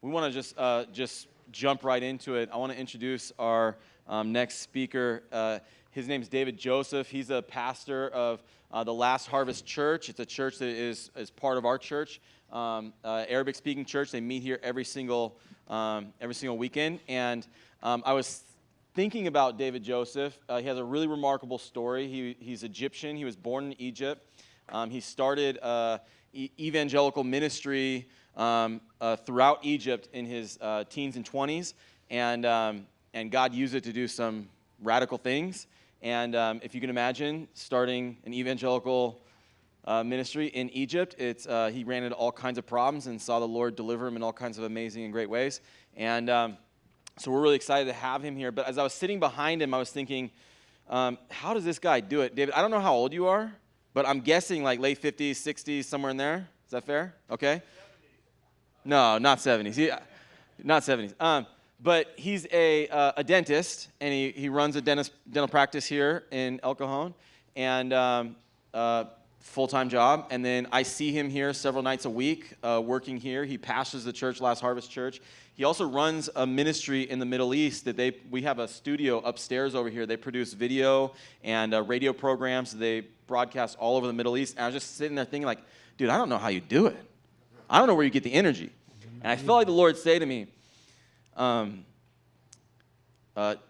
we want to just jump right into it. I want to introduce our next speaker. His name's David Joseph. He's a pastor of the Last Harvest Church. It's a church that is part of our church, Arabic-speaking church. They meet here every single weekend. And I was thinking about David Joseph. He has a really remarkable story. He's Egyptian. He was born in Egypt. He started evangelical ministry throughout Egypt in his teens and 20s, and God used it to do some radical things. And if you can imagine starting an evangelical ministry in Egypt, he ran into all kinds of problems and saw the Lord deliver him in all kinds of amazing and great ways. And so we're really excited to have him here. But as I was sitting behind him, I was thinking, how does this guy do it? David, I don't know how old you are, but I'm guessing like late 50s, 60s, somewhere in there. Is that fair? Okay. 70s. No, not 70s. Not 70s. But he's a dentist, and he runs a dental practice here in El Cajon, and full-time job. And then I see him here several nights a week working here. He pastors the church, Last Harvest Church. He also runs a ministry in the Middle East that we have a studio upstairs over here. They produce video and radio programs. They broadcast all over the Middle East. And I was just sitting there thinking, like, dude, I don't know how you do it. I don't know where you get the energy. And I felt like the Lord say to me,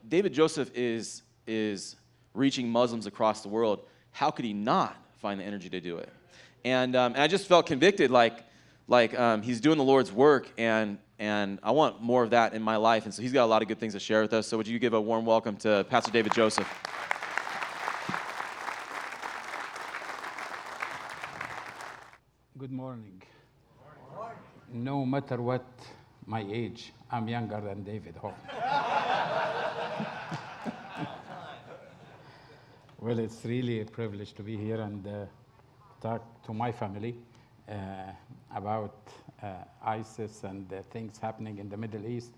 David Joseph is reaching Muslims across the world. How could he not find the energy to do it? And I just felt convicted, like he's doing the Lord's work, and I want more of that in my life. And so he's got a lot of good things to share with us. So would you give a warm welcome to Pastor David Joseph? Good morning. No matter what my age, I'm younger than David. Well, it's really a privilege to be here and talk to my family about ISIS and things happening in the Middle East.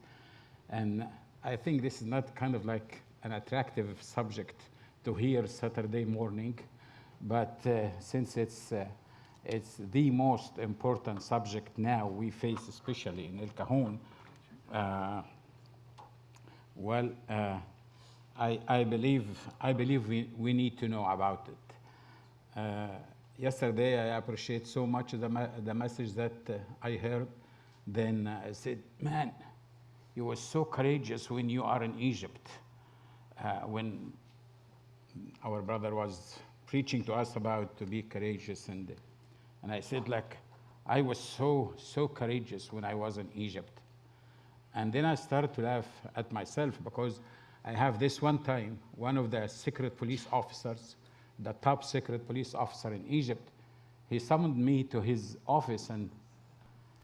And I think this is not kind of like an attractive subject to hear Saturday morning, but since it's the most important subject now we face, especially in El Cajon, I believe we need to know about it. Yesterday, I appreciate so much the message that I heard. Then I said, man, you were so courageous when you are in Egypt. When our brother was preaching to us about to be courageous, and I said, like, I was so courageous when I was in Egypt. And then I started to laugh at myself, because I have this one time, one of the secret police officers, the top secret police officer in Egypt, he summoned me to his office, and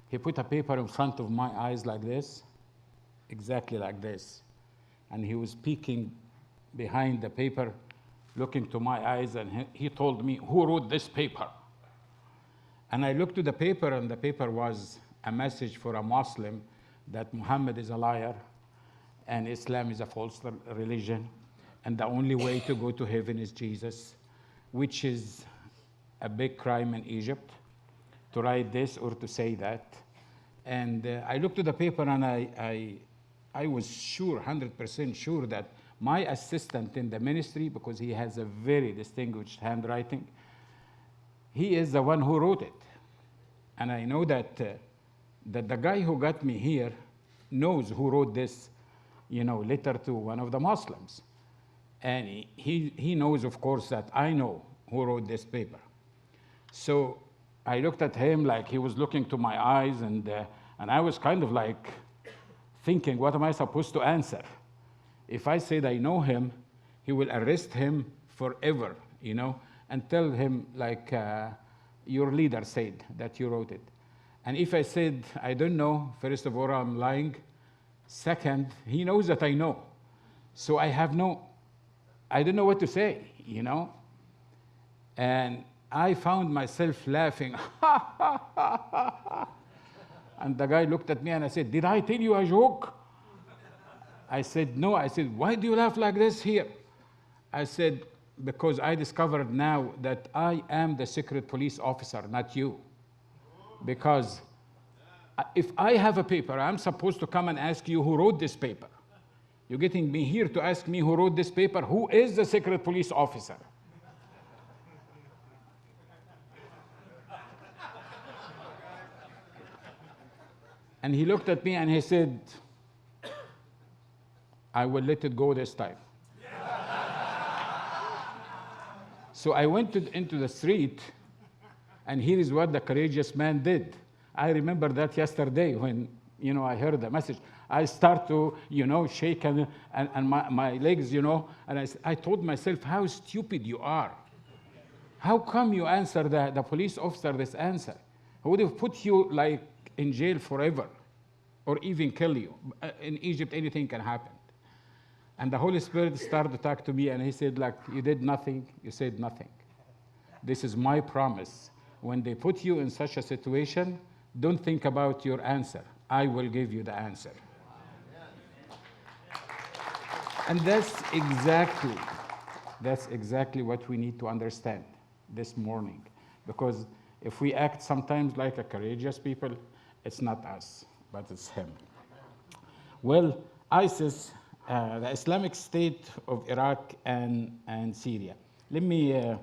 he put a paper in front of my eyes like this, exactly like this. And he was peeking behind the paper, looking to my eyes, and he told me, who wrote this paper? And I looked to the paper, and the paper was a message for a Muslim that Muhammad is a liar, and Islam is a false religion, and the only way to go to heaven is Jesus, which is a big crime in Egypt, to write this or to say that. And I looked at the paper, and I was sure, 100% sure, that my assistant in the ministry, because he has a very distinguished handwriting, he is the one who wrote it. And I know that the guy who got me here knows who wrote this, letter to one of the Muslims. And he knows, of course, that I know who wrote this paper. So I looked at him like he was looking to my eyes, and I was kind of like thinking, what am I supposed to answer? If I said I know him, he will arrest him forever, and tell him, like, your leader said that you wrote it. And if I said, I don't know, first of all, I'm lying. Second, he knows that I know. So I don't know what to say, And I found myself laughing. And the guy looked at me, and I said, did I tell you a joke? I said, no. I said, why do you laugh like this here? I said, because I discovered now that I am the secret police officer, not you. Because If I have a paper, I'm supposed to come and ask you who wrote this paper. You're getting me here to ask me who wrote this paper. Who is the secret police officer? And he looked at me and he said, I will let it go this time. So I went into the street, and here is what the courageous man did. I remember that yesterday when, I heard the message. I start to, shake and my legs, and I told myself, how stupid you are. How come you answer the police officer this answer? Who would have put you like in jail forever or even kill you. In Egypt, anything can happen. And the Holy Spirit started to talk to me, and he said, like, you did nothing, you said nothing. This is my promise. When they put you in such a situation, don't think about your answer. I will give you the answer. And that's exactly what we need to understand this morning. Because if we act sometimes like a courageous people, it's not us, but it's him. Well, ISIS, the Islamic State of Iraq and Syria. Let me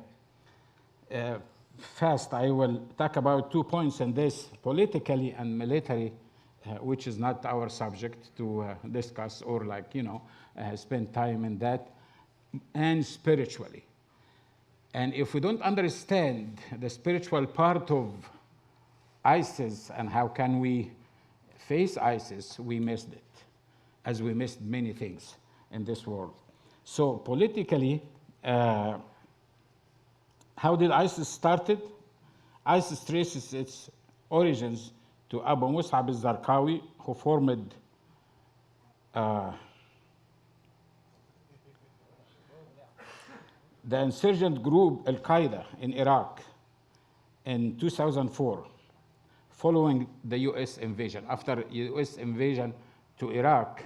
fast, I will talk about 2 points in this, politically and military, which is not our subject to discuss or spend time in that, and spiritually. And if we don't understand the spiritual part of ISIS and how can we face ISIS, we missed it, as we missed many things in this world. So politically, how did ISIS started? ISIS traces its origins to Abu Mus'ab al-Zarqawi, who formed the insurgent group Al-Qaeda in Iraq in 2004, following the US invasion. After US invasion to Iraq,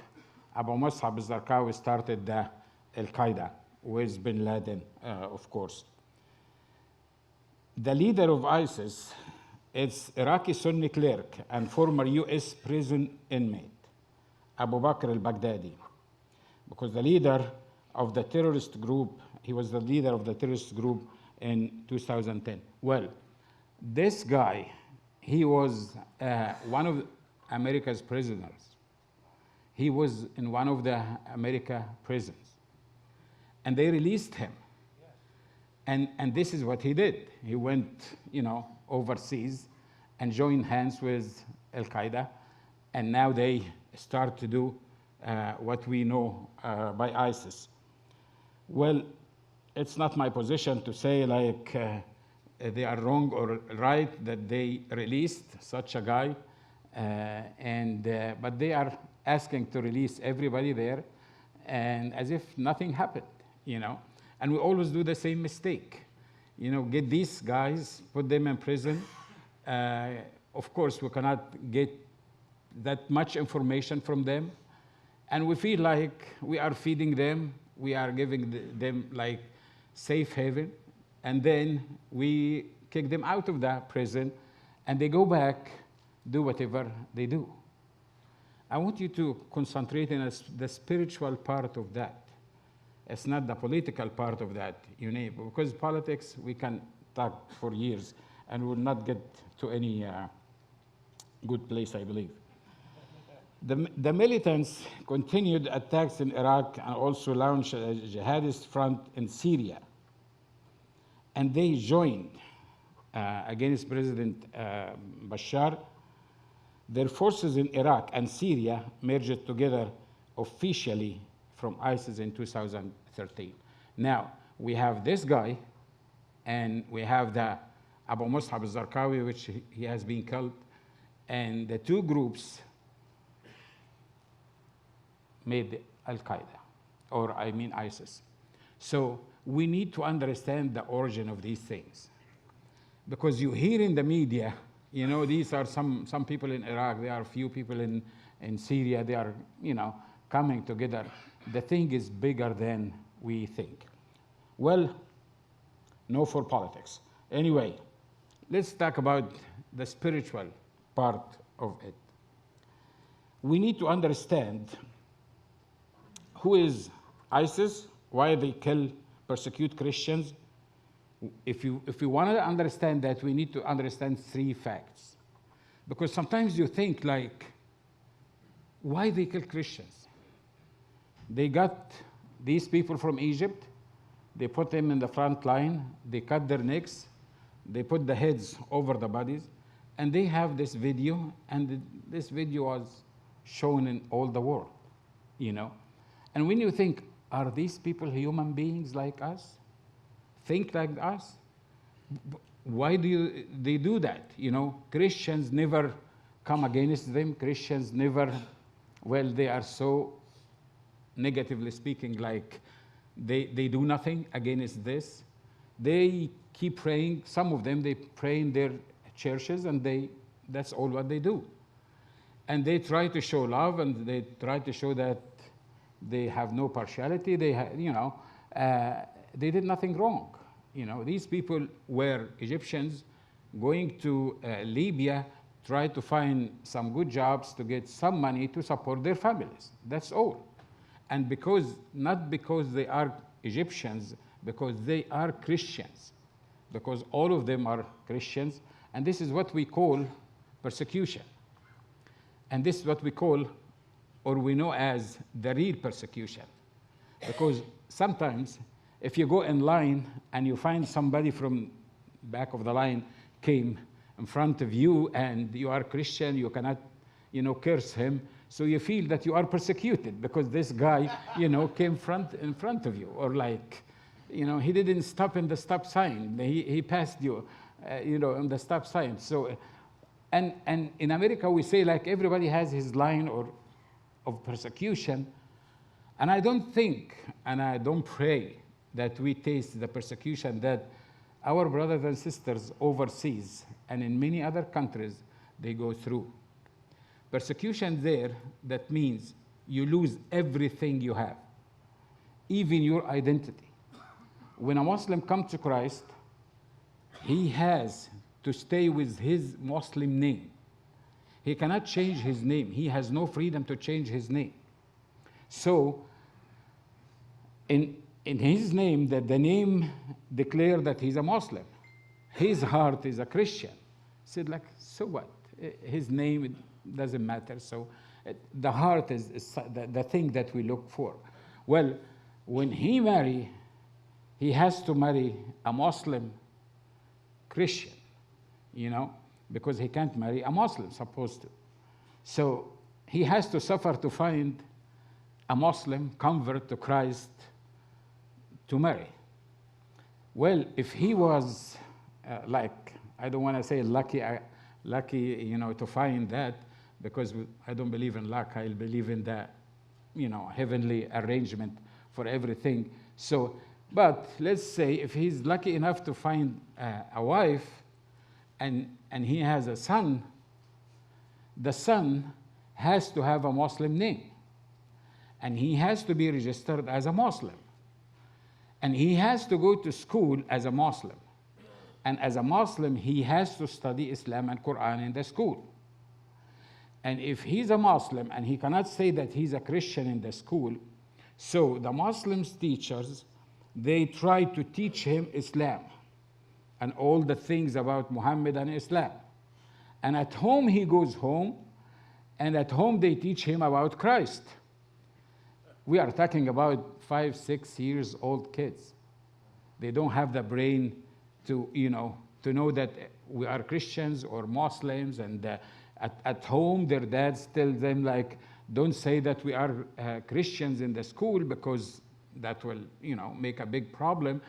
Abu Mus'ab al-Zarqawi started the Al-Qaeda with bin Laden, of course. The leader of ISIS is Iraqi Sunni cleric and former US prison inmate, Abu Bakr al-Baghdadi, because the leader of the terrorist group, he was the leader of the terrorist group in 2010. Well, this guy, he was one of America's prisoners. He was in one of the America prisons. And they released him. And this is what he did. He went, overseas and joined hands with Al-Qaeda. And now they start to do what we know by ISIS. Well, it's not my position to say they are wrong or right that they released such a guy. But they are asking to release everybody there, and as if nothing happened, And we always do the same mistake. Get these guys, put them in prison. Of course, we cannot get that much information from them. And we feel like we are feeding them, we are giving them safe haven, and then we kick them out of the prison, and they go back, do whatever they do. I want you to concentrate on the spiritual part of that. It's not the political part of that, because politics, we can talk for years, and will not get to any good place, I believe. The militants continued attacks in Iraq and also launched a jihadist front in Syria. And they joined against President Bashar. Their forces in Iraq and Syria merged together officially from ISIS in 2013. Now, we have this guy, and we have the Abu Mus'ab al-Zarqawi, which he has been killed, and the two groups made Al-Qaeda, or ISIS. So we need to understand the origin of these things. Because you hear in the media, these are some people in Iraq, there are a few people in Syria, they are, coming together. The thing is bigger than we think. Well, no for politics. Anyway, let's talk about the spiritual part of it. we need to understand who is ISIS, why they kill, persecute Christians. If you want to understand that, we need to understand 3 facts. Because sometimes you think like, why they kill Christians? They got these people from Egypt, they put them in the front line, they cut their necks, they put the heads over the bodies, and they have this video, and this video was shown in all the world, you know. And when you think, are these people human beings like us? Think like us? Why do they do that? You know, Christians never come against them. Christians never, well, they are so, negatively speaking, like they do nothing against this. They keep praying. Some of them, they pray in their churches, and that's all what they do. And they try to show love, and they try to show that they have no partiality. They did nothing wrong. You know, these people were Egyptians going to Libya, try to find some good jobs to get some money to support their families. That's all. And not because they are Egyptians, because they are Christians, because all of them are Christians, and this is what we call persecution. And this is what we call, or we know as, the real persecution. Because sometimes, if you go in line and you find somebody from back of the line came in front of you and you are Christian, you cannot, curse him, so you feel that you are persecuted because this guy, came in front of you, or like, he didn't stop in the stop sign. He passed you, on the stop sign. So, and in America we say like everybody has his line of persecution, and I don't think and I don't pray that we taste the persecution that our brothers and sisters overseas and in many other countries they go through. Persecution there, that means you lose everything you have, even your identity. When a Muslim comes to Christ, he has to stay with his Muslim name. He cannot change his name. He has no freedom to change his name. So, in his name, that the name declared that he's a Muslim. His heart is a Christian. Said like, so what? His name, it doesn't matter. So the heart is the thing that we look for. Well, when he marry, he has to marry a Muslim Christian, because he can't marry a Muslim, supposed to. So he has to suffer to find a Muslim convert to Christ to marry. Well, if he was I don't want to say lucky, to find that, because I don't believe in luck. I believe in the, heavenly arrangement for everything. So, but let's say if he's lucky enough to find a wife, and he has a son, the son has to have a Muslim name, and he has to be registered as a Muslim. And he has to go to school as a Muslim. And as a Muslim, he has to study Islam and Quran in the school. And if he's a Muslim and he cannot say that he's a Christian in the school, so the Muslims teachers, they try to teach him Islam and all the things about Muhammad and Islam. And at home, he goes home, and at home they teach him about Christ. We are talking about 5, 6 years old kids. They don't have the brain to know that we are Christians or Muslims. And at home, their dads tell them like, don't say that we are Christians in the school because that will, make a big problem.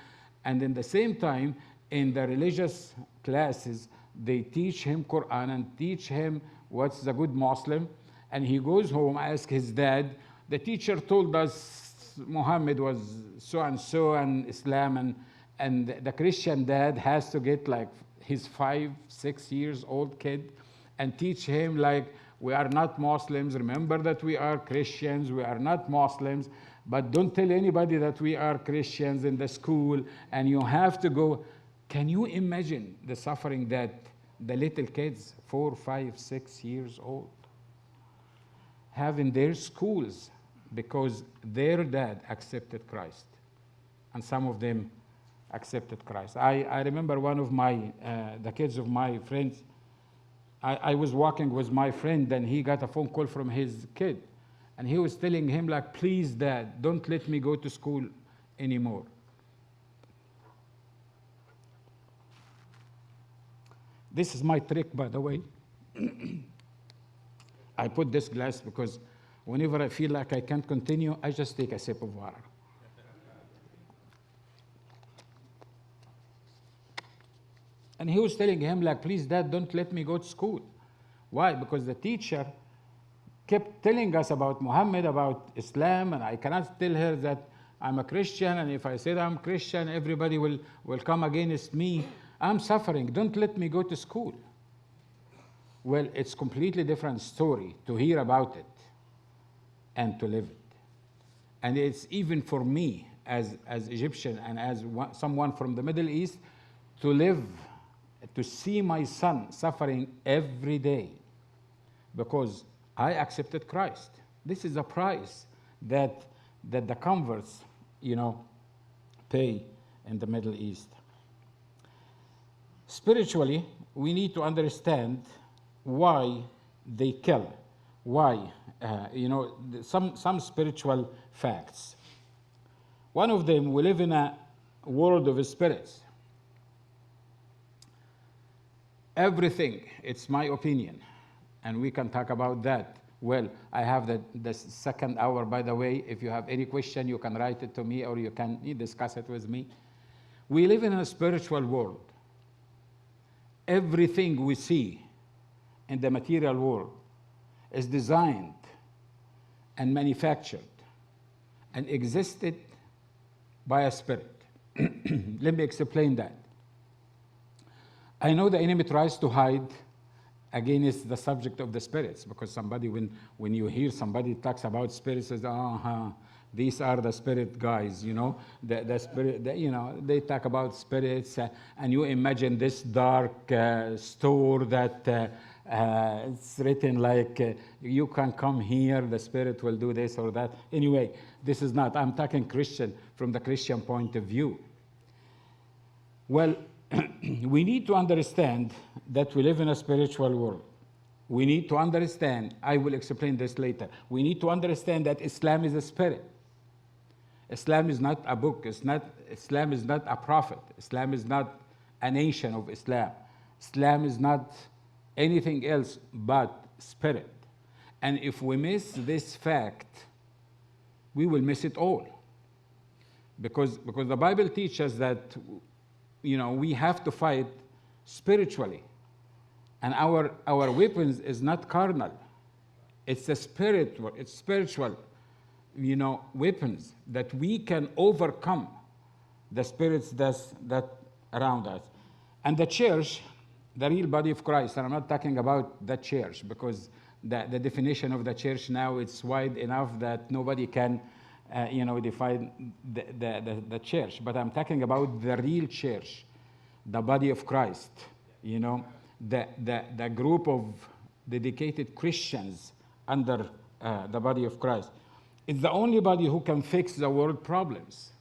And in the same time, in the religious classes, they teach him Quran and teach him what's the good Muslim. And he goes home, asks his dad, the teacher told us Muhammad was so-and-so and Islam, and the Christian dad has to get like his 5, 6 years old kid and teach him like, we are not Muslims. Remember that we are Christians. We are not Muslims. But don't tell anybody that we are Christians in the school, and you have to go. Can you imagine the suffering that the little kids, 4, 5, 6 years old? have in their schools because their dad accepted Christ. And some of them accepted Christ. I remember one of the kids of my friends, I was walking with my friend and he got a phone call from his kid. And he was telling him like, please dad, don't let me go to school anymore. This is my trick, by the way. I put this glass because whenever I feel like I can't continue, I just take a sip of water. And he was telling him like, please dad, don't let me go to school. Why? Because the teacher kept telling us about Muhammad, about Islam, and I cannot tell her that I'm a Christian, and if I said I'm Christian, everybody will come against me. I'm suffering. Don't let me go to school. Well, it's completely different story to hear about it and to live it. And it's even for me as Egyptian and as someone from the Middle East to live, to see my son suffering every day because I accepted Christ. This is a price that the converts, pay in the Middle East. Spiritually, we need to understand why they kill, why, some spiritual facts. One of them, we live in a world of spirits. Everything, it's my opinion, and we can talk about that. Well, I have the second hour, by the way. If you have any question, you can write it to me or you can discuss it with me. We live in a spiritual world. Everything we see in the material world is designed and manufactured and existed by a spirit. Let me explain that. I know the enemy tries to hide against the subject of the spirits because somebody, when you hear somebody talks about spirits, says, these are the spirit guys, the spirit, they talk about spirits, and you imagine this dark store that it's written like, you can come here, the spirit will do this or that. Anyway, this is not, I'm talking Christian, from the Christian point of view. Well, we need to understand that we live in a spiritual world. We need to understand, I will explain this later, we need to understand that Islam is a spirit. Islam is not a book. Islam is not a prophet. Islam is not a nation of Islam. Islam is not anything else but spirit. And if we miss this fact, we will miss it all. Because the Bible teaches that we have to fight spiritually. And our weapons is not carnal. It's a spiritual weapons that we can overcome the spirits that around us. And the church, the real body of Christ, and I'm not talking about the church because the definition of the church now it's wide enough that nobody can define the church. But I'm talking about the real church, the body of Christ, the group of dedicated Christians under the body of Christ. It's the only body who can fix the world problems.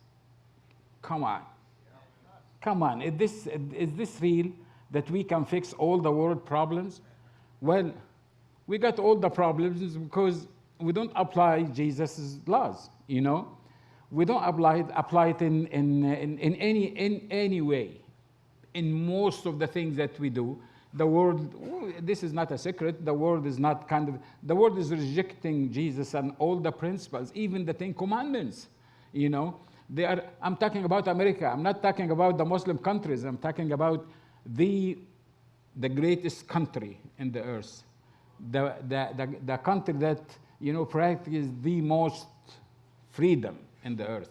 Come on. Is this real that we can fix all the world problems? Well, we got all the problems because we don't apply Jesus' laws. We don't apply it in any way. In most of the things that we do, the world, this is not a secret, the world is rejecting Jesus and all the principles, even the 10 Commandments, I'm talking about America. I'm not talking about the Muslim countries. I'm talking about the greatest country in the earth, the country that, practices the most freedom in the earth,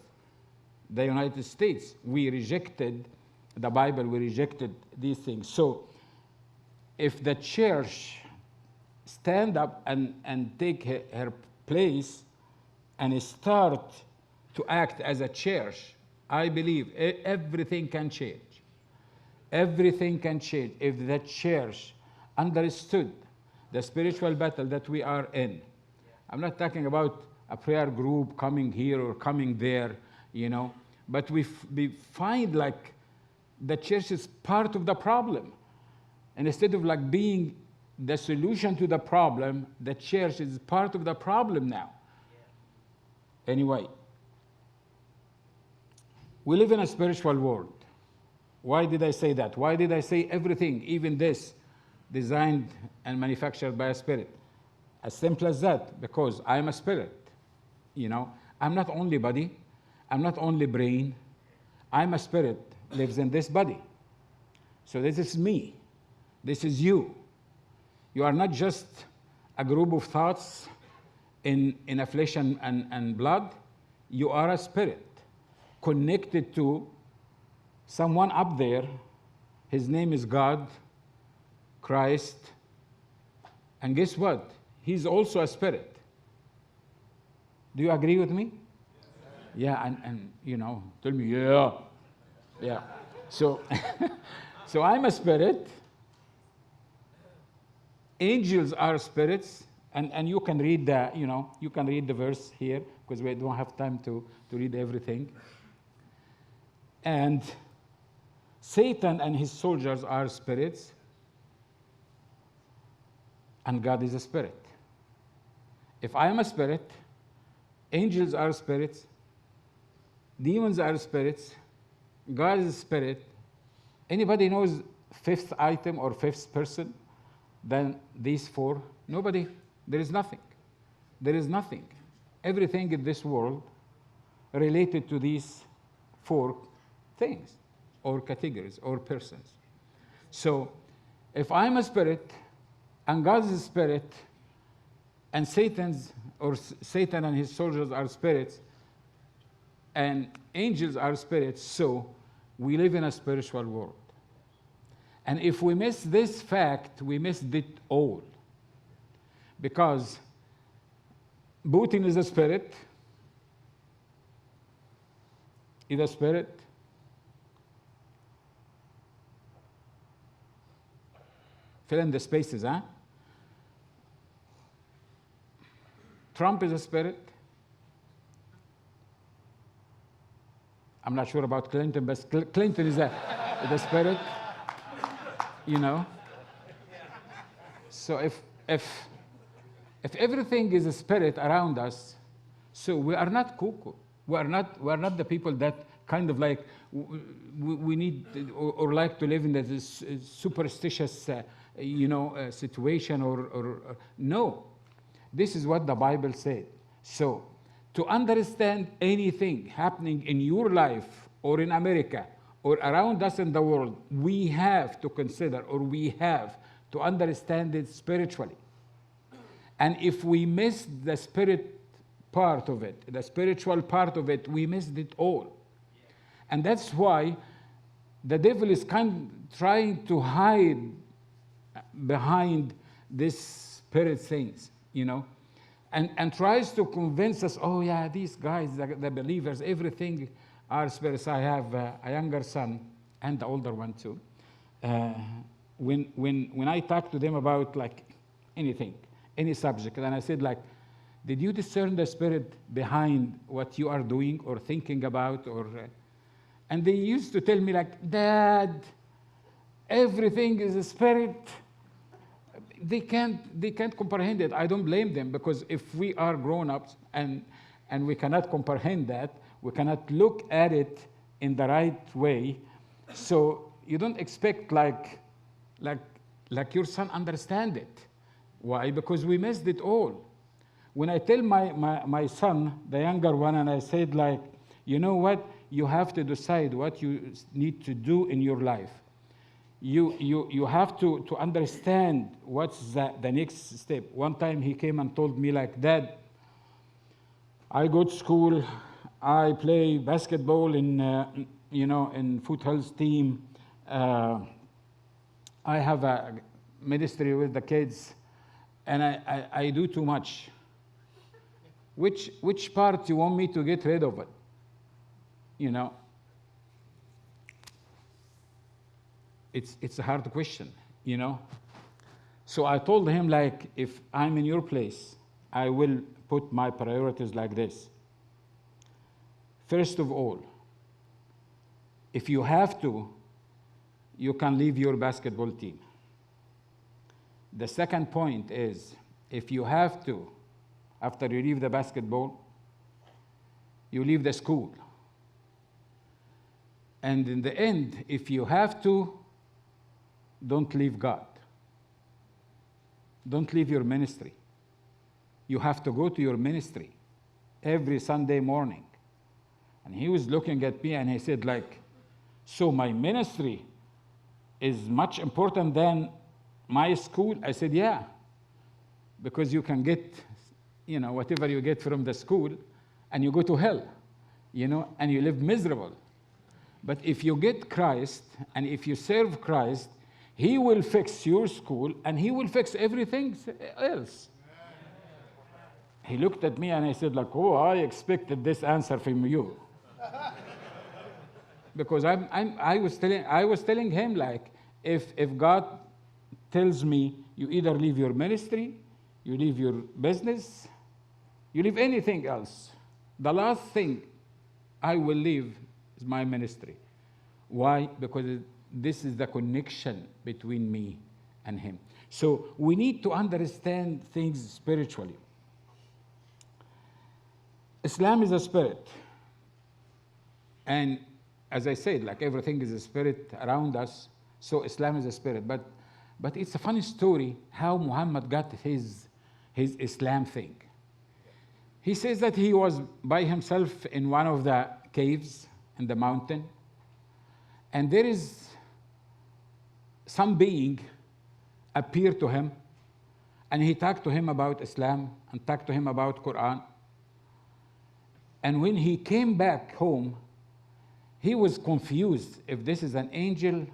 the United States. We rejected the Bible, we rejected these things. So, if the church stand up and take her place and start to act as a church, I believe everything can change. Everything can change if the church understood the spiritual battle that we are in. I'm not talking about a prayer group coming here or coming there, you know. But we find like the church is part of the problem. And instead of like being the solution to the problem, the church is part of the problem now. Anyway, we live in a spiritual world. Why did I say that? Why did I say everything, even this, designed and manufactured by a spirit? As simple as that, because I'm a spirit. You know, I'm not only body, I'm not only brain, I'm a spirit, lives in this body. So this is me. This is you. You are not just a group of thoughts in a flesh and blood. You are a spirit connected to someone up there. His name is God, Christ. And guess what? He's also a spirit. Do you agree with me? Yeah, and you know, tell me, yeah. Yeah. So, so I'm a spirit. Angels are spirits, and you can read the, you know, you can read the verse here because we don't have time to read everything. And Satan and his soldiers are spirits, and God is a spirit. If I am a spirit, angels are spirits, demons are spirits, God is a spirit. Anybody knows fifth item or fifth person than these four? Nobody. There is nothing. There is nothing. Everything in this world related to these four things or categories or persons. So if I'm a spirit and God is a spirit and Satan and his soldiers are spirits and angels are spirits, so we live in a spiritual world. And if we miss this fact, we missed it all. Because Putin is a spirit. Is a spirit. Fill in the spaces, huh? Trump is a spirit. I'm not sure about Clinton, but Clinton is a spirit. You know. So if everything is a spirit around us, so we are not cuckoo. We are not the people that kind of like we need or like to live in this superstitious situation or no. This is what the Bible said. So to understand anything happening in your life or in America or around us in the world, we have to consider or we have to understand it spiritually. And if we miss the spirit part of it, the spiritual part of it, we missed it all. And that's why the devil is trying to hide behind these spirit things, you know, and tries to convince us, oh yeah, these guys, the believers, everything are spirits. I have a younger son and the older one too. When I talk to them about like anything, any subject, and I said like, did you discern the spirit behind what you are doing or thinking about, or? And they used to tell me like, Dad, everything is a spirit. They can't comprehend it. I don't blame them, because if we are grown-ups and we cannot comprehend that, we cannot look at it in the right way. So you don't expect like your son understand it. Why? Because we missed it all. When I tell my son, the younger one, and I said like, you know what? You have to decide what you need to do in your life. You have to understand what's the next step. One time he came and told me like, Dad, I go to school, I play basketball in Foothills team. I have a ministry with the kids, and I do too much. Which part you want me to get rid of it? You know, it's a hard question, you know. So I told him like, if I'm in your place, I will put my priorities like this. First of all, if you have to, you can leave your basketball team. The second point is, if you have to, after you leave the basketball, you leave the school. And in the end, if you have to, don't leave God. Don't leave your ministry. You have to go to your ministry every Sunday morning. And he was looking at me and he said, like, so my ministry is much important than my school? I said, yeah, because you can get, whatever you get from the school, and you go to hell, and you live miserable. But if you get Christ, and if you serve Christ, he will fix your school, and he will fix everything else. He looked at me and I said, like, oh, I expected this answer from you. Because I was telling him, like, if God tells me you either leave your ministry, you leave your business, you leave anything else, the last thing I will leave is my ministry. Why? Because this is the connection between me and him. So we need to understand things spiritually. Islam is a spirit. And as I said, like everything is a spirit around us, so Islam is a spirit. But it's a funny story how Muhammad got his Islam thing. He says that he was by himself in one of the caves in the mountain, and there is some being appeared to him, and he talked to him about Islam and talked to him about Quran. And when he came back home, he was confused if this is an angel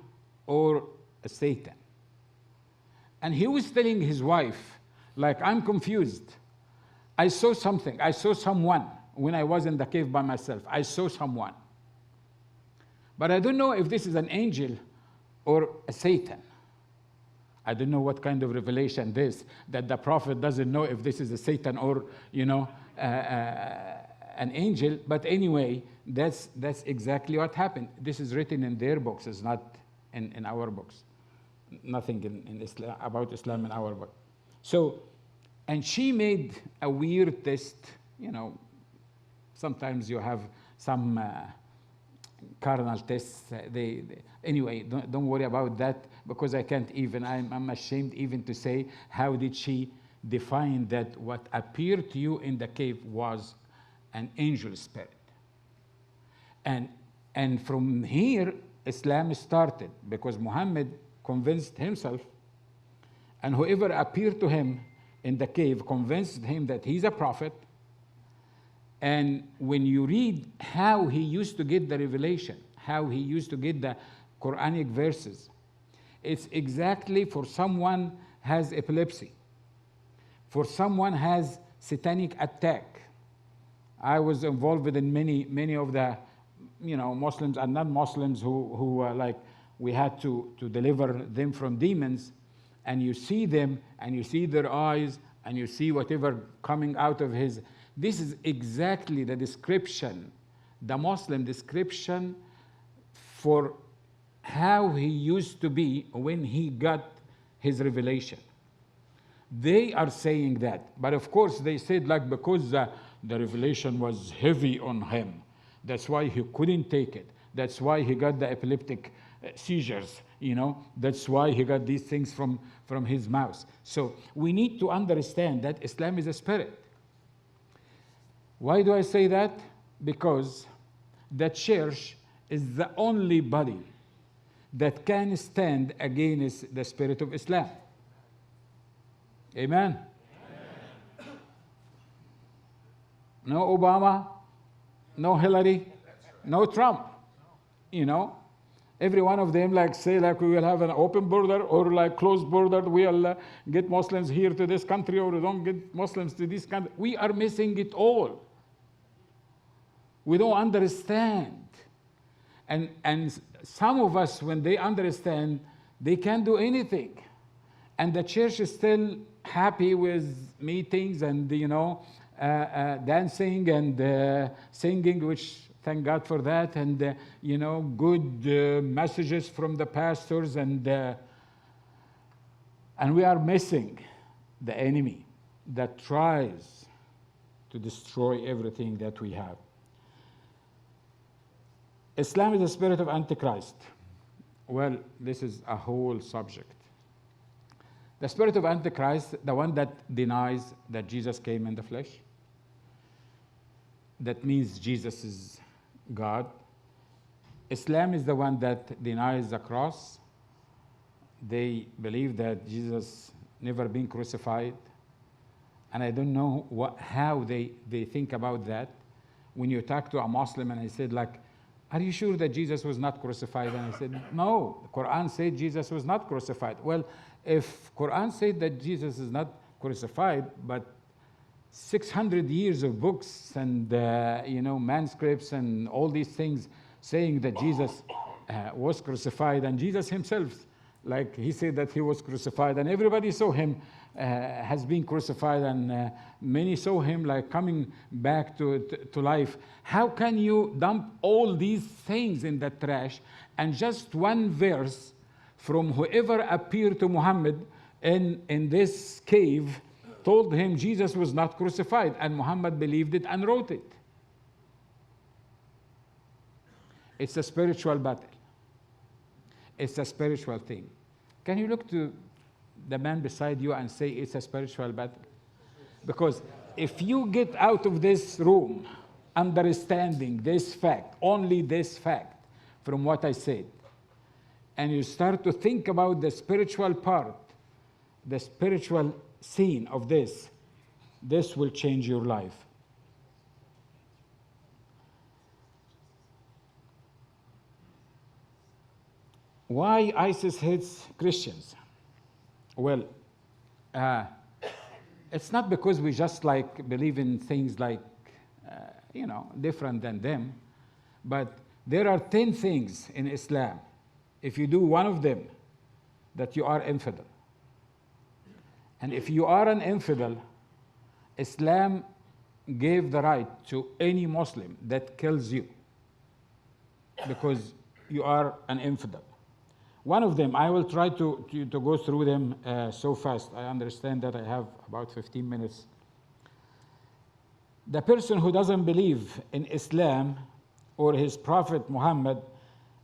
or a Satan. And he was telling his wife, like, I'm confused. I saw something. I saw someone when I was in the cave by myself. I saw someone. But I don't know if this is an angel or a Satan. I don't know what kind of revelation this, that the prophet doesn't know if this is a Satan or, an angel. But anyway, that's exactly what happened. This is written in their books. It's not in our books. Nothing in Islam, about Islam in our book. So, and she made a weird test. Sometimes you have some carnal tests. Anyway, don't worry about that, because I can't even, I'm ashamed even to say, how did she define that what appeared to you in the cave was an angel spirit? And from here, Islam started, because Muhammad convinced himself, and whoever appeared to him in the cave convinced him that he's a prophet. And when you read how he used to get the revelation, how he used to get the Quranic verses, it's exactly for someone has epilepsy, for someone has satanic attack. I was involved in many of the Muslims and non-Muslims who were like, we had to deliver them from demons, and you see them and you see their eyes and you see whatever coming out of his. This is exactly the description, the Muslim description for how he used to be when he got his revelation. They are saying that, but of course they said, like, because the revelation was heavy on him, that's why he couldn't take it. That's why he got the epileptic seizures, that's why he got these things from his mouth. So we need to understand that Islam is a spirit. Why do I say that? Because the church is the only body that can stand against the spirit of Islam. Amen? Amen. No Obama, no Hillary, no Trump. Every one of them say we will have an open border or closed border. We'll get Muslims here to this country, or we don't get Muslims to this country. We are missing it all. We don't understand. And some of us, when they understand, they can't do anything. And the church still happy with meetings and, dancing and singing, which thank God for that, and, good messages from the pastors, and we are missing the enemy that tries to destroy everything that we have. Islam is the spirit of Antichrist. Well, this is a whole subject. The spirit of Antichrist, the one that denies that Jesus came in the flesh, that means Jesus is God. Islam is the one that denies the cross. They believe that Jesus never been crucified. And I don't know how they think about that. When you talk to a Muslim and I said, like, are you sure that Jesus was not crucified? And I said, no, the Quran said Jesus was not crucified. Well, if Quran said that Jesus is not crucified, but 600 years of books and, manuscripts and all these things saying that Jesus was crucified, and Jesus himself, like he said that he was crucified, and everybody saw him has been crucified, and many saw him like coming back to life. How can you dump all these things in the trash, and just one verse from whoever appeared to Muhammad in this cave told him Jesus was not crucified, and Muhammad believed it and wrote it? It's a spiritual battle. It's a spiritual thing. Can you look to the man beside you and say it's a spiritual battle? Because if you get out of this room understanding this fact, only this fact from what I said, and you start to think about the spiritual part, the spiritual scene of this will change your life. Why ISIS hates Christians? Well, it's not because we just like believe in things like, different than them, but there are 10 things in Islam. If you do one of them, that you are infidel. And if you are an infidel, Islam gave the right to any Muslim that kills you because you are an infidel. One of them, I will try to go through them so fast. I understand that I have about 15 minutes. The person who doesn't believe in Islam or his prophet Muhammad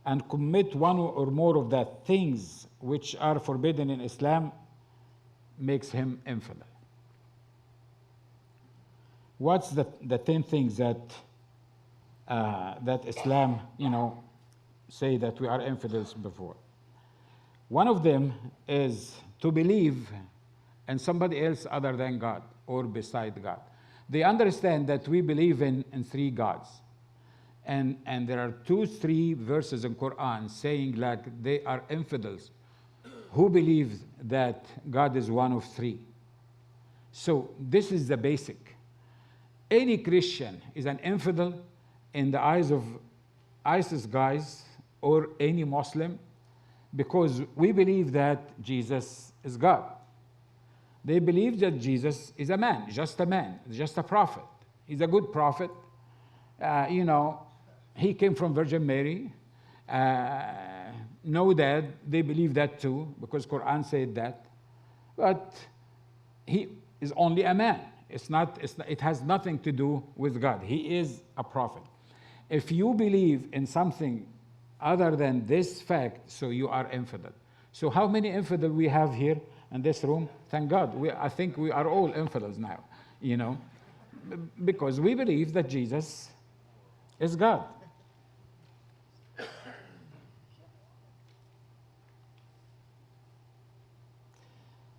and commit one or more of the things which are forbidden in Islam makes him infidel. What's the 10 things that Islam, say that we are infidels before? One of them is to believe in somebody else other than God or beside God. They understand that we believe in 3 gods. And there are 2-3 verses in Quran saying like they are infidels who believe that God is one of 3. So this is the basic. Any Christian is an infidel in the eyes of ISIS guys or any Muslim, because we believe that Jesus is God. They believe that Jesus is a man, just a prophet. He's a good prophet. He came from Virgin Mary. No dad. They believe that too, because Quran said that. But he is only a man. It has nothing to do with God. He is a prophet. If you believe in something other than this fact, so you are infidel. So how many infidel we have here in this room? Thank God. I think we are all infidels now, because we believe that Jesus is God.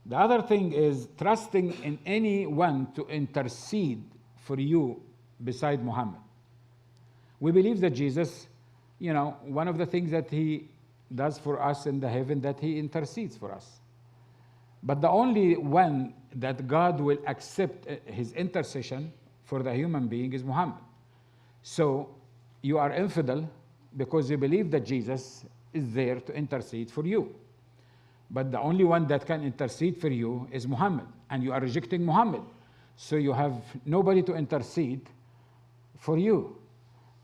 The other thing is trusting in anyone to intercede for you beside Muhammad. We believe that Jesus, one of the things that he does for us in the heaven, that he intercedes for us. But the only one that God will accept his intercession for the human being is Muhammad. So you are infidel because you believe that Jesus is there to intercede for you. But the only one that can intercede for you is Muhammad, and you are rejecting Muhammad. So you have nobody to intercede for you.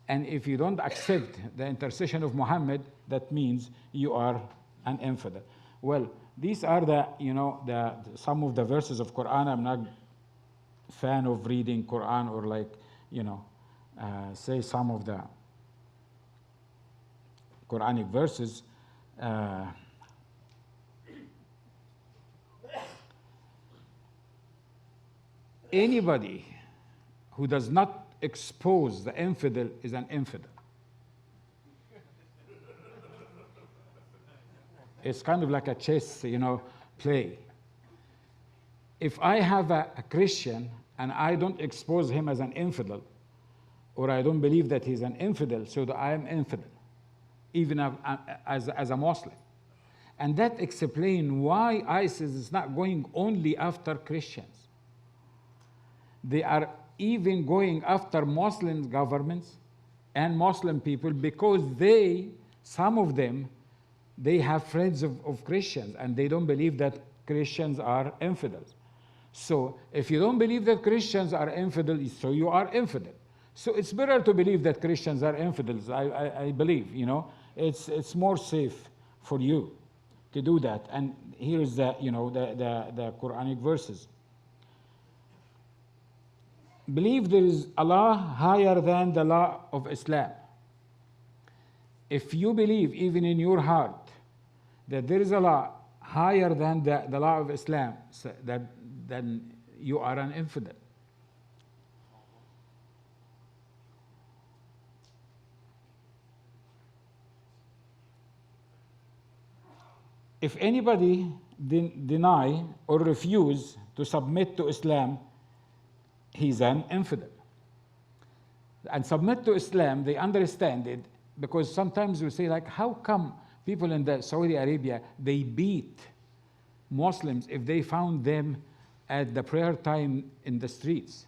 And if you don't accept the intercession of Muhammad, that means you are an infidel. Well, these are some of the verses of Quran. I'm not a fan of reading Quran or say some of the Quranic verses. Anybody who does not expose the infidel is an infidel. It's kind of like a chess, play. If I have a Christian and I don't expose him as an infidel, or I don't believe that he's an infidel, so that I am infidel, even as a Muslim. And that explains why ISIS is not going only after Christians. They are even going after Muslim governments and Muslim people because some of them, they have friends of Christians and they don't believe that Christians are infidels. So if you don't believe that Christians are infidels, so you are infidel. So it's better to believe that Christians are infidels, I believe, It's more safe for you to do that. And here is the Quranic verses. Believe there is Allah higher than the law of Islam. If you believe even in your heart that there is a law higher than the law of Islam, then you are an infidel. If anybody deny or refuse to submit to Islam, he's an infidel. And submit to Islam, they understand it, because sometimes we say, how come people in the Saudi Arabia, they beat Muslims if they found them at the prayer time in the streets?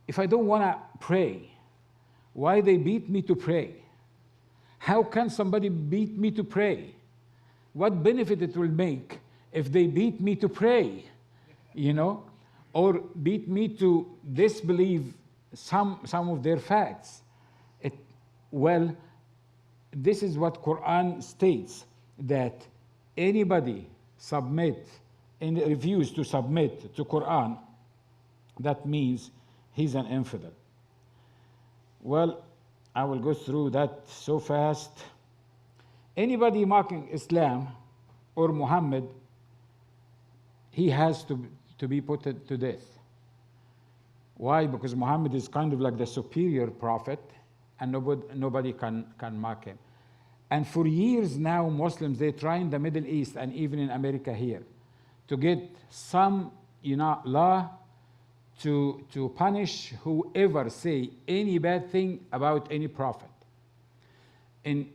If I don't want to pray, why they beat me to pray? How can somebody beat me to pray? What benefit it will make if they beat me to pray, or beat me to disbelieve some of their facts? This is what Quran states, that anybody refuse to submit to Quran, that means he's an infidel. Well, I will go through that so fast. Anybody mocking Islam or Muhammad, he has to be put to death. Why? Because Muhammad is kind of like the superior prophet, and nobody can mock him. And for years now, Muslims, they try in the Middle East and even in America here to get some law to punish whoever say any bad thing about any prophet. In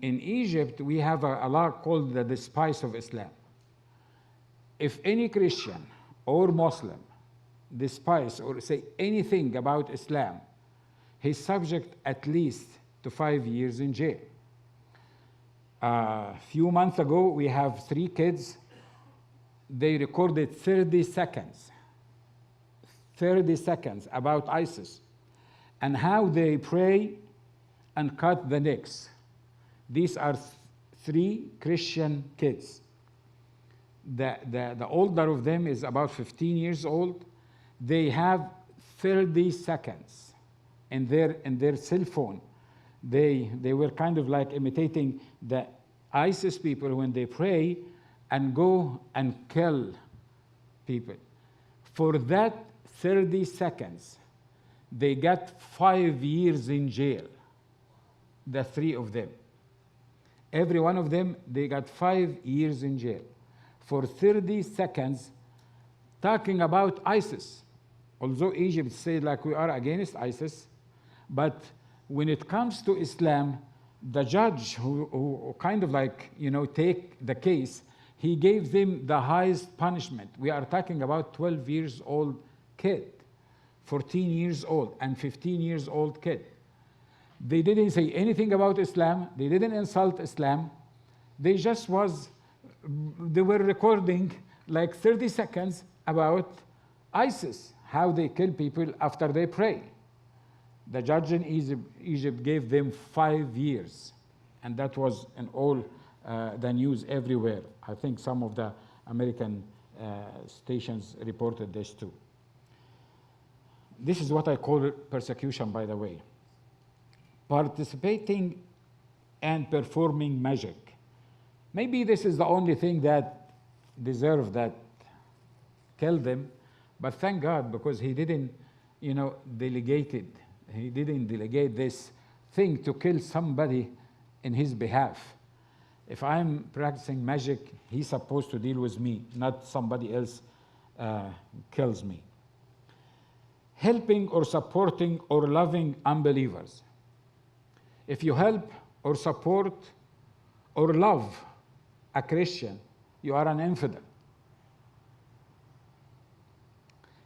Egypt, we have a law called the despise of Islam. If any Christian or Muslim despise or say anything about Islam, he's subject at least to 5 years in jail. A few months ago, we have 3 kids. They recorded 30 seconds about ISIS and how they pray and cut the necks. These are 3 Christian kids. The older of them is about 15 years old. They have 30 seconds in their cell phone. They were kind of like imitating the ISIS people when they pray and go and kill people. For that 30 seconds, they got 5 years in jail, the 3 of them. Every one of them, they got 5 years in jail for 30 seconds talking about ISIS. Although Egypt said like we are against ISIS, but when it comes to Islam, the judge who kind of like, take the case, he gave them the highest punishment. We are talking about 12 years old kid, 14 years old, and 15 years old kid. They didn't say anything about Islam. They didn't insult Islam. They were recording like 30 seconds about ISIS, how they kill people after they pray. The judge in Egypt gave them 5 years, and that was in all the news everywhere. I think some of the American stations reported this too. This is what I call persecution, by the way. Participating and performing magic. Maybe this is the only thing that deserved that killed them, but thank God, because he didn't, he didn't delegate this thing to kill somebody in his behalf. If I'm practicing magic, he's supposed to deal with me, not somebody else kills me. Helping or supporting or loving unbelievers. If you help or support or love a Christian, you are an infidel.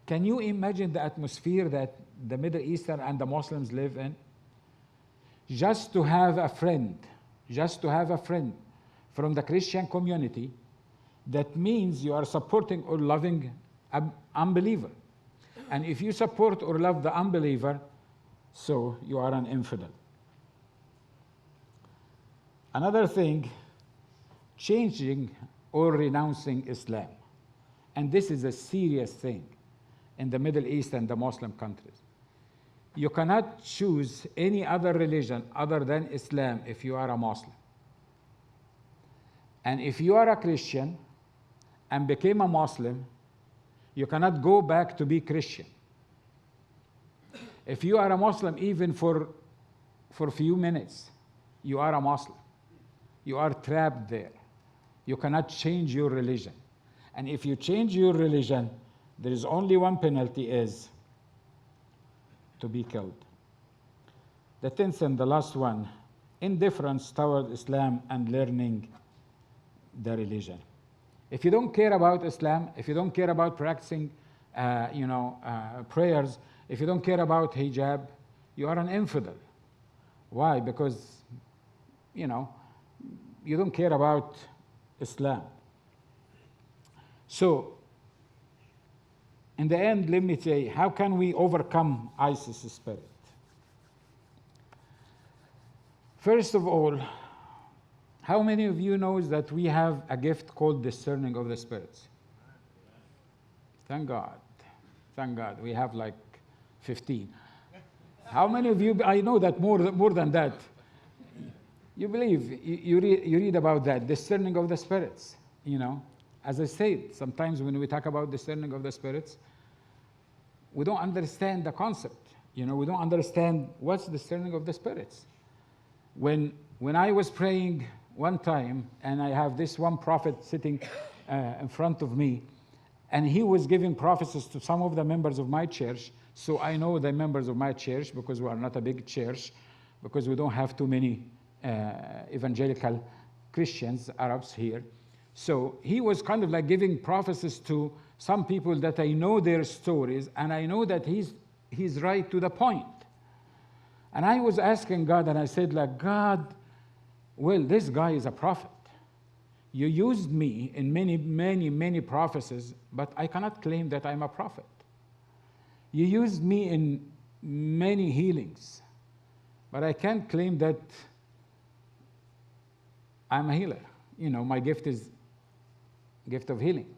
Can you imagine the atmosphere that the Middle Eastern and the Muslims live in? Just to have a friend from the Christian community, that means you are supporting or loving an unbeliever. And if you support or love the unbeliever, so you are an infidel. Another thing, changing or renouncing Islam. And this is a serious thing in the Middle East and the Muslim countries. You cannot choose any other religion other than Islam if you are a Muslim. And if you are a Christian and became a Muslim, you cannot go back to be Christian. If you are a Muslim even for a few minutes, you are a Muslim. You are trapped there. You cannot change your religion. And if you change your religion, there is only one penalty, is to be killed. The 10th and the last one, indifference toward Islam and learning the religion. If you don't care about Islam, if you don't care about practicing, prayers, if you don't care about hijab, you are an infidel. Why? Because, you don't care about Islam. So, in the end, let me say, how can we overcome ISIS spirit? First of all, how many of you knows that we have a gift called discerning of the spirits? Thank God. Thank God. We have like 15. How many of you, I know that more than that, you believe, you read about that, discerning of the spirits, As I said, sometimes when we talk about discerning of the spirits, we don't understand the concept. We don't understand what's discerning of the spirits. When I was praying one time, and I have this one prophet sitting in front of me, and he was giving prophecies to some of the members of my church. So I know the members of my church, because we are not a big church, because we don't have too many evangelical Christians, Arabs here. So he was kind of like giving prophecies to some people that I know their stories, and I know that he's right to the point. And I was asking God, and I said, like, God, well, this guy is a prophet. You used me in many, many, many prophecies, but I cannot claim that I'm a prophet. You used me in many healings, but I can't claim that I'm a healer. My gift is gift of healing.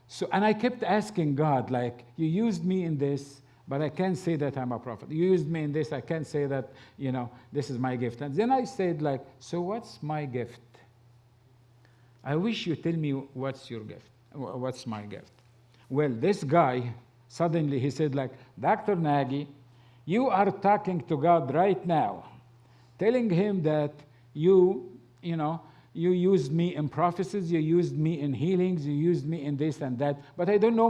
So, and I kept asking God, like, you used me in this, but I can't say that I'm a prophet. You used me in this, I can't say that, this is my gift. And then I said, like, so what's my gift? I wish you tell me what's your gift. What's my gift? Well, this guy, suddenly he said, like, Dr. Nagy, you are talking to God right now, telling him that you used me in prophecies, you used me in healings, you used me in this and that, but I don't know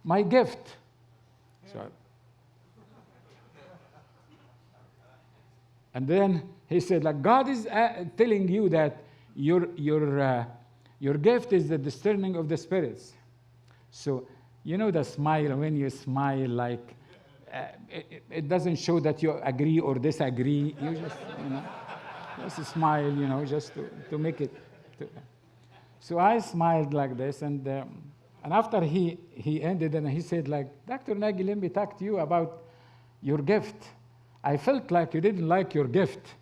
my gift. So, and then he said, like, God is telling you that your gift is the discerning of the spirits. So, the smile, when you smile, like, it doesn't show that you agree or disagree. You just, just smile, just to make it So I smiled like this, and after he ended, and he said, like, Dr. Nagy, let me talk to you about your gift. I felt like you didn't like your gift.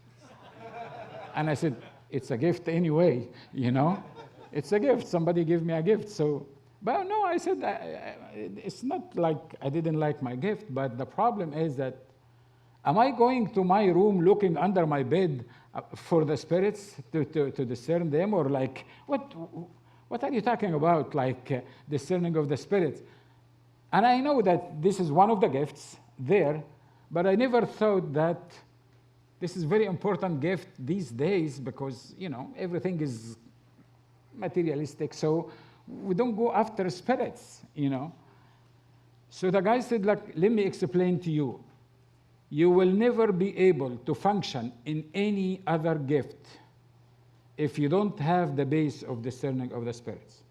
And I said, it's a gift anyway, you know? It's a gift. Somebody gave me a gift. So, but no, I said, it's not like I didn't like my gift, but the problem is that, am I going to my room looking under my bed for the spirits to discern them? Or like, what are you talking about, like discerning of the spirits? And I know that this is one of the gifts there, but I never thought that this is a very important gift these days because, you know, everything is materialistic, so we don't go after spirits, you know. So the guy said, like, let me explain to you. You will never be able to function in any other gift if you don't have the base of discerning of the spirits.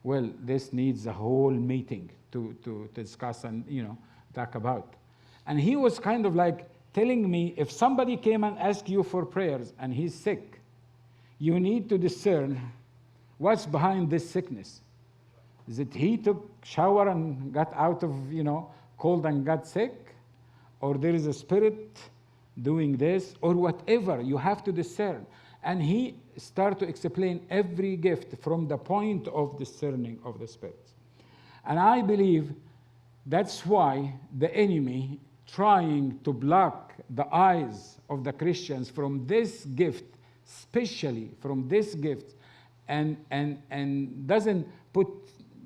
Well, this needs a whole meeting to discuss and, you know, talk about. And he was kind of like telling me, if somebody came and asked you for prayers and he's sick, you need to discern what's behind this sickness. Is it he took shower and got out of, you know, cold and got sick? Or there is a spirit doing this, or whatever, you have to discern. And he started to explain every gift from the point of discerning of the spirits. And I believe that's why the enemy trying to block the eyes of the Christians from this gift, especially from this gift, and doesn't put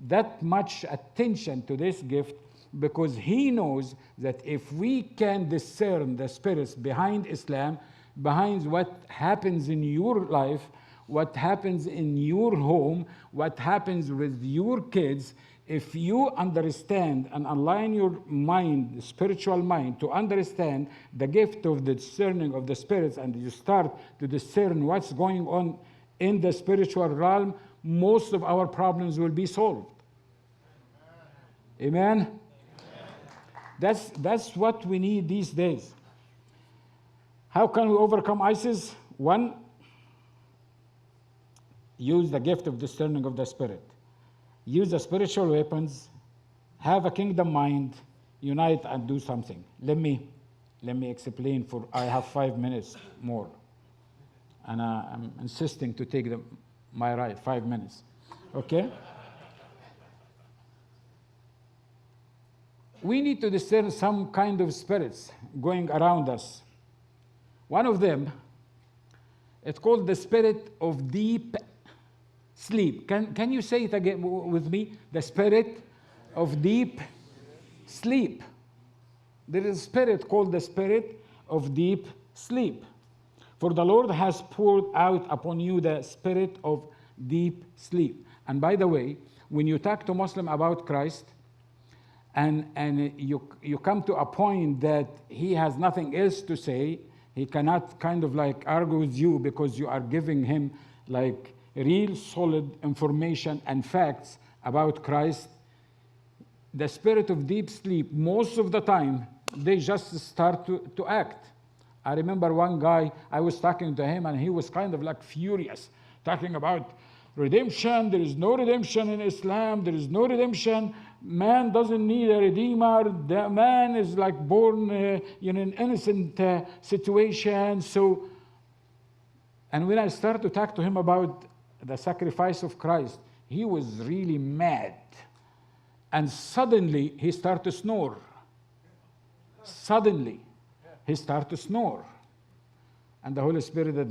that much attention to this gift, because he knows that if we can discern the spirits behind Islam, behind what happens in your life, what happens in your home, what happens with your kids, if you understand and align your mind, spiritual mind, to understand the gift of the discerning of the spirits, and you start to discern what's going on in the spiritual realm, most of our problems will be solved. Amen? That's what we need these days. How can we overcome ISIS? One, use the gift of discerning of the spirit. Use the spiritual weapons, have a kingdom mind, unite and do something. Let me explain, for I have 5 minutes more. And I'm insisting to take my right, 5 minutes. Okay? We need to discern some kind of spirits going around us. One of them, it's called the spirit of deep sleep. Can you say it again with me? The spirit of deep sleep. There is a spirit called the spirit of deep sleep. For the Lord has poured out upon you the spirit of deep sleep. And by the way, when you talk to Muslim about Christ, and you come to a point that he has nothing else to say, he cannot kind of like argue with you because you are giving him like real solid information and facts about Christ. The spirit of deep sleep, most of the time, they just start to act. I remember one guy, I was talking to him and he was kind of like furious, talking about redemption. There is no redemption in Islam. There is no redemption. Man doesn't need a redeemer. The man is like born in an innocent situation. So, and when I started to talk to him about the sacrifice of Christ, he was really mad. And suddenly he started to snore. Suddenly he started to snore. And the Holy Spirit,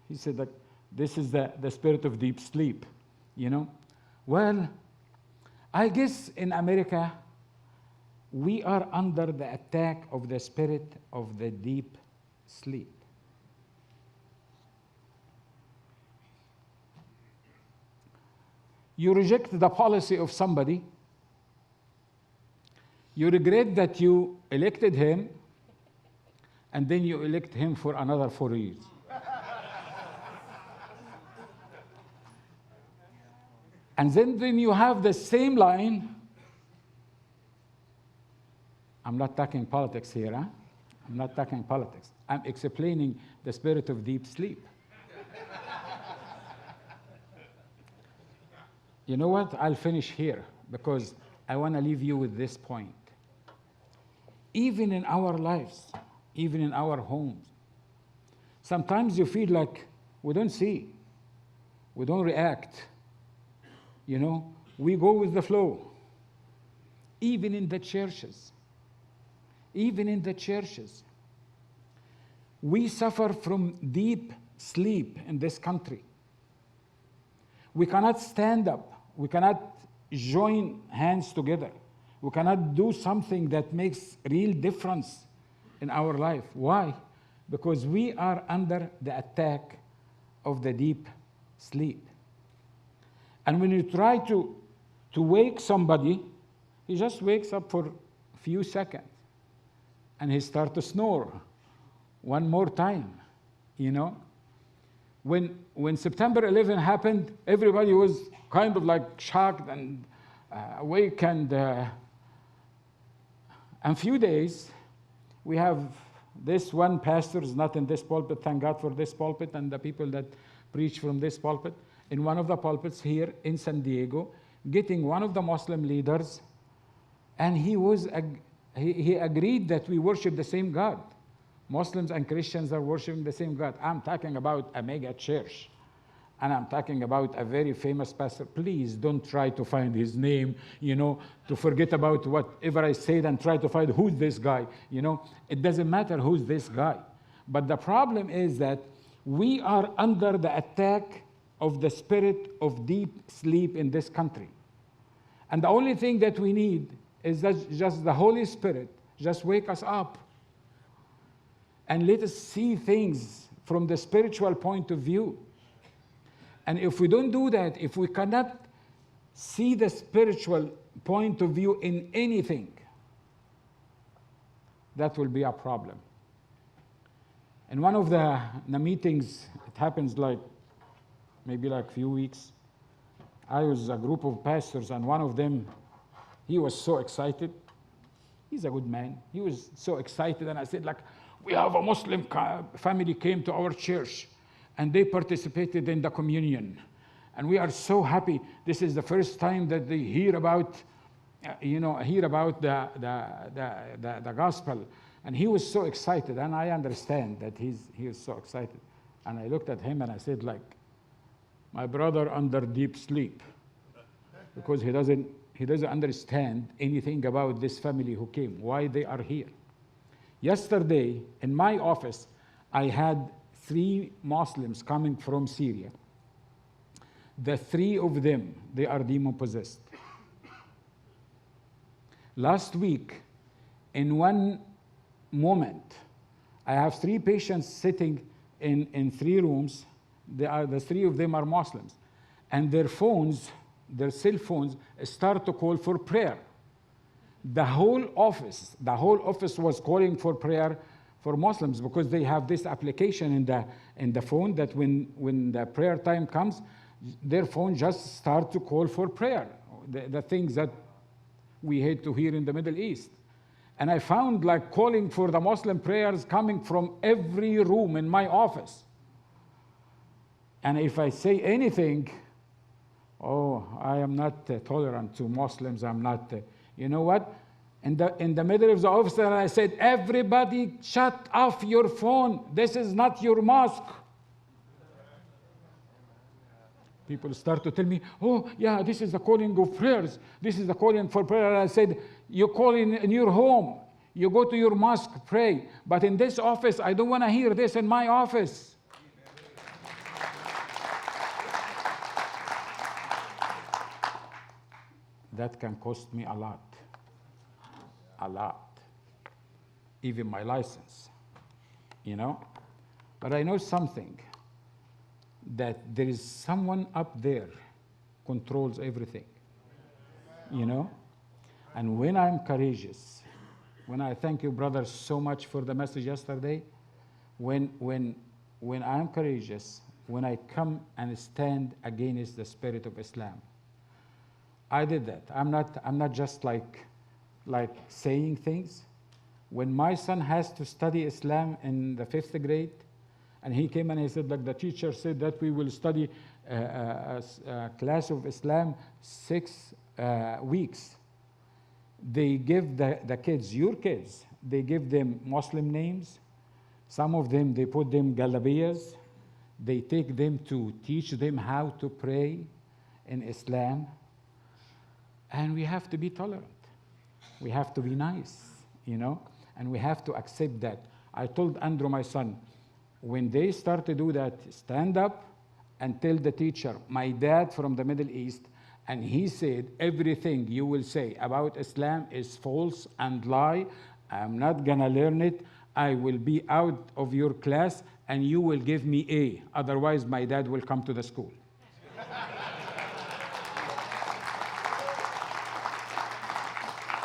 he said that this is the spirit of deep sleep, you know. Well, I guess in America, we are under the attack of the spirit of the deep sleep. You reject the policy of somebody. You regret that you elected him, and then you elect him for another 4 years. And then you have the same line. I'm not talking politics here, huh? I'm not talking politics. I'm explaining the spirit of deep sleep. You know what? I'll finish here because I want to leave you with this point. Even in our lives, even in our homes, sometimes you feel like we don't see, we don't react. You know, we go with the flow. Even in the churches, we suffer from deep sleep in this country. We cannot stand up. We cannot join hands together. We cannot do something that makes real difference in our life. Why? Because we are under the attack of the deep sleep. And when you try to wake somebody, he just wakes up for a few seconds and he starts to snore one more time, you know? When September 11 happened, everybody was kind of like shocked and awake, and a few days, we have this one pastor is not in this pulpit, thank God for this pulpit and the people that preach from this pulpit, in one of the pulpits here in San Diego, getting one of the Muslim leaders, and he agreed that we worship the same God. Muslims and Christians are worshiping the same God. I'm talking about a mega church. And I'm talking about a very famous pastor. Please don't try to find his name, you know, to forget about whatever I said and try to find who's this guy. You know, it doesn't matter who's this guy. But the problem is that we are under the attack of the spirit of deep sleep in this country. And the only thing that we need is that just the Holy Spirit just wake us up and let us see things from the spiritual point of view. And if we don't do that, if we cannot see the spiritual point of view in anything, that will be a problem. In one of the meetings, it happens like maybe like a few weeks, I was a group of pastors, and one of them, he was so excited. He's a good man. He was so excited, and I said, like, we have a Muslim family came to our church, and they participated in the communion. And we are so happy. This is the first time that they hear about, the gospel. And he was so excited, and I understand that he is so excited. And I looked at him and I said, like, my brother under deep sleep, because he doesn't understand anything about this family who came, why they are here. Yesterday, in my office, I had 3 Muslims coming from Syria. The 3 of them, they are demon-possessed. Last week, in one moment, I have 3 patients sitting in 3 rooms. The 3 of them are Muslims. And their phones, their cell phones, start to call for prayer. The whole office was calling for prayer for Muslims, because they have this application in the phone that when the prayer time comes, their phone just start to call for prayer, the things that we hate to hear in the Middle East. And I found like calling for the Muslim prayers coming from every room in my office. And if I say anything, I am not tolerant to Muslims, I'm not, you know what? In the middle of the office, I said, everybody shut off your phone. This is not your mosque. People start to tell me, yeah, this is the calling of prayers. This is the calling for prayer. I said, you call in your home. You go to your mosque, pray. But in this office, I don't want to hear this in my office. That can cost me a lot. A lot. Even my license, you know? But I know something, that there is someone up there controls everything, you know? And when I'm courageous, when I thank you, brother, so much for the message yesterday, when I'm courageous, when I come and stand against the spirit of Islam, I did that. I'm not just like saying things. When my son has to study Islam in the 5th grade, And he came and he said, like, the teacher said that we will study a class of Islam 6 weeks. They give the kids, your kids, they give them Muslim names. Some of them, they put them galabiyas. They take them to teach them how to pray in Islam. And we have to be tolerant. We have to be nice, and we have to accept that. I told Andrew, my son, when they start to do that, stand up and tell the teacher, my dad from the Middle East, and he said, everything you will say about Islam is false and lie. I'm not gonna learn it. I will be out of your class and you will give me A. Otherwise, my dad will come to the school.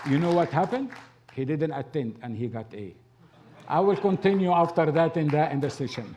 You know what happened? He didn't attend and he got A. I will continue after that in the session.